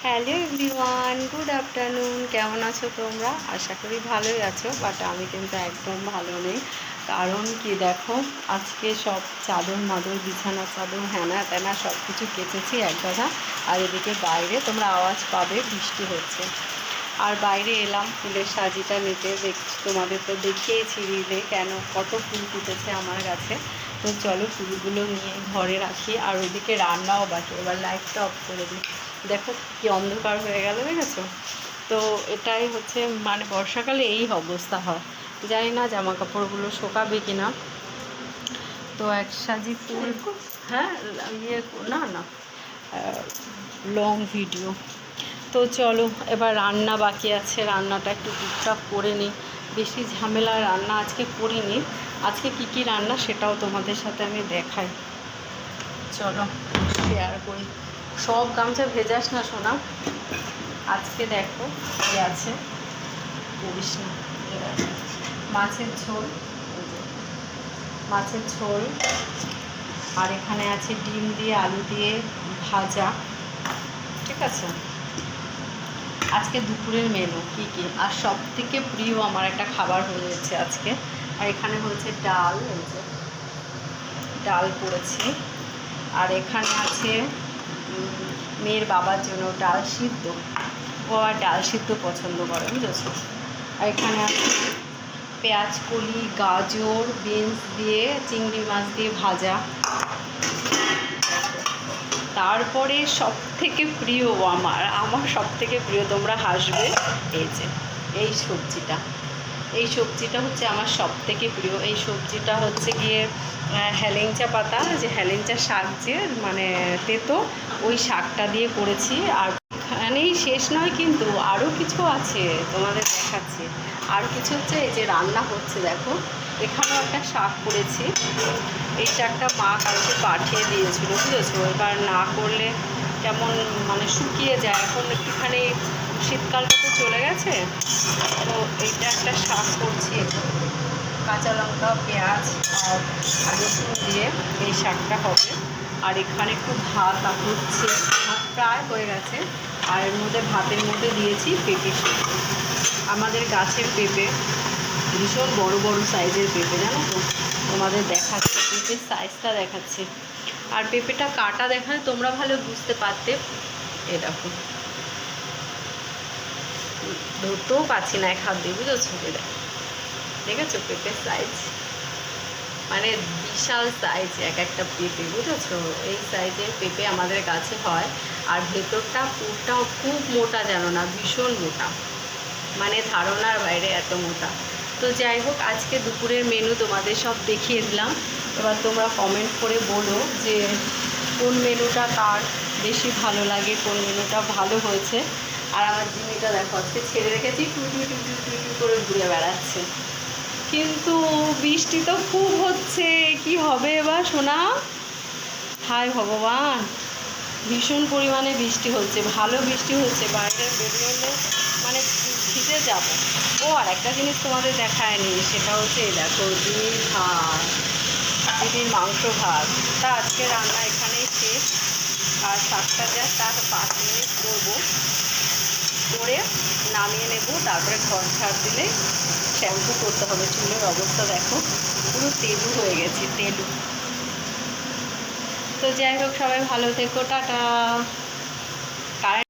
Hello everyone, good afternoon. কেমন আছো তোমরা? আশা করি ভালোই আছো, বাট আমি কিন্তু একদম ভালো নেই। কারণ কি দেখো, আজকে সব চাদর মাদর, বিছানা চাদর, হ্যানা ত্যানা সব কিছু কেচেছি এক গাদা। আর এদিকে বাইরে তোমরা আওয়াজ পাবে, বৃষ্টি হচ্ছে। আর বাইরে এলাম ফুলের সাজিটা নিতে। তোমাদের তো দেখিয়েছি রিলে কেন কত ফুল ফুটেছে আমার কাছে। তো চলো ফুলগুলো নিয়ে ঘরে রাখি। আর ওইদিকে রান্নাও বাকি, এবার লাইটটা অফ করে দিই। দেখো কি অন্ধকার হয়ে গেল, দেখেছো? তো এটাই হচ্ছে মানে বর্ষাকালে এই অবস্থা হয়। জানি না জামা কাপড়গুলো শোকাবে কিনা। তো এক সাজি ফুল, হ্যাঁ ইয়ে না না লং ভিডিও। তো চলো এবার রান্না বাকি আছে, রান্নাটা একটু টুকটাক করে নিই। বেশি ঝামেলা রান্না আজকে করিনি। আজকে কি কি রান্না সেটাও তোমাদের সাথে আমি দেখাই। চলো শেয়ার করি। সব গামছা ভেজাস না সোনা। আজকে দেখো কি আছে, করিস না। মাছের ঝোল, মাছের ঝোল। আর এখানে আছে ডিম দিয়ে আলু দিয়ে ভাজা। ঠিক আছে, আজকে দুপুরের মেনু কী কী। আর সব থেকে প্রিয় আমার একটা খাবার হয়ে যাচ্ছে আজকে। আর এখানে হয়েছে ডাল, হয়েছে ডাল করেছি। আর এখানে আছে মেয়ের বাবার জন্য ডাল সিদ্ধ। ও আর ডাল সিদ্ধ পছন্দ করে, বুঝেছো? আর এখানে আছে পেঁয়াজ কলি, গাজর, বিনস দিয়ে চিংড়ি মাছ দিয়ে ভাজা। তারপরে সব থেকে প্রিয় আমার সব থেকে প্রিয়, তোমরা হাসবে, এই যে এই সবজিটা। এই সবজিটা হচ্ছে আমার সব থেকে প্রিয়। এই সবজিটা হচ্ছে গিয়ে হেলেঞ্চা পাতা, যে হেলেঞ্চা শাক, যে মানে তেতো, ওই শাকটা দিয়ে করেছি। আর এখানেই শেষ নয় কিন্তু, আরও কিছু আছে, তোমাদের দেখাচ্ছি। আর কিছু হচ্ছে, এই যে রান্না হচ্ছে দেখো। এখানেও একটা শাক করেছি। এই শাকটা মা কালকে পাঠিয়ে দিয়েছিল, বুঝেছো? এবার না করলে কেমন মানে শুকিয়ে যায়। এখন একটুখানি শীতকালটা তো চলে গেছে। তো এইটা একটা শাক করছি, কাঁচা লঙ্কা, পেঁয়াজ আর রসুন দিয়ে এই শাকটা হবে। আর এখানে একটু ভাত হচ্ছে, ভাত প্রায় হয়ে গেছে। আর এর মধ্যে ভাতের মধ্যে দিয়েছি পেঁপে। আমাদের গাছের পেঁপে, ভীষণ বড় বড় সাইজের পেঁপে, জানো তো? তোমাদের দেখাচ্ছে পেঁপের সাইজটা দেখাচ্ছে। আর পেঁপেটা কাটা দেখালে তোমরা ভালো বুঝতে পারতে। এ দেখো, ধরতেও পাচ্ছি না এক হাত দিয়ে, বুঝেছো? এটা দেখেছো পেঁপের সাইজ, মানে বিশাল সাইজ এক একটা পেঁপে, বুঝেছো? এই সাইজের পেঁপে আমাদের গাছে হয়। আর ভেতরটা পুরটাও খুব মোটা, জানো না, ভীষণ মোটা, মানে ধারণার বাইরে এত মোটা। তো যাই হোক, আজকে দুপুরের মেনু তোমাদের সব দেখিয়ে দিলাম। এবার তোমরা কমেন্ট করে বলো যে কোন মেনুটা কার বেশি ভালো লাগে, কোন মেনুটা ভালো হয়েছে। আর আমার জিনিসটা দেখো, আজকে ছেড়ে রেখেছি, টুটু টুটু টুটু করে ঘুরে বেড়াচ্ছে। কিন্তু বৃষ্টি তো খুব হচ্ছে, কি হবে এবার সোনা? হায় ভগবান, ভীষণ পরিমাণে বৃষ্টি হচ্ছে, ভালো বৃষ্টি হচ্ছে, বাইরে বেরোলে মানে ভিজে যাব। ও আর একটা জিনিস তোমাদের দেখায়নি, সেটা হচ্ছে এই দেখো ডিমের ভাত, ডিমের মাংস ভাত। তা আজকে রান্না এখানেই শেষ। আর শাকটা যা তার 5 মিনিট করবো, করে নামিয়ে নেব। তারপরে ঘর ঝাড় দিলে শ্যাম্পু করতে হবে। চুলের অবস্থা দেখো, পুরো তেলু হয়ে গেছে, তেলু। তো যাই হোক, সবাই ভালো থেকো, টাটা।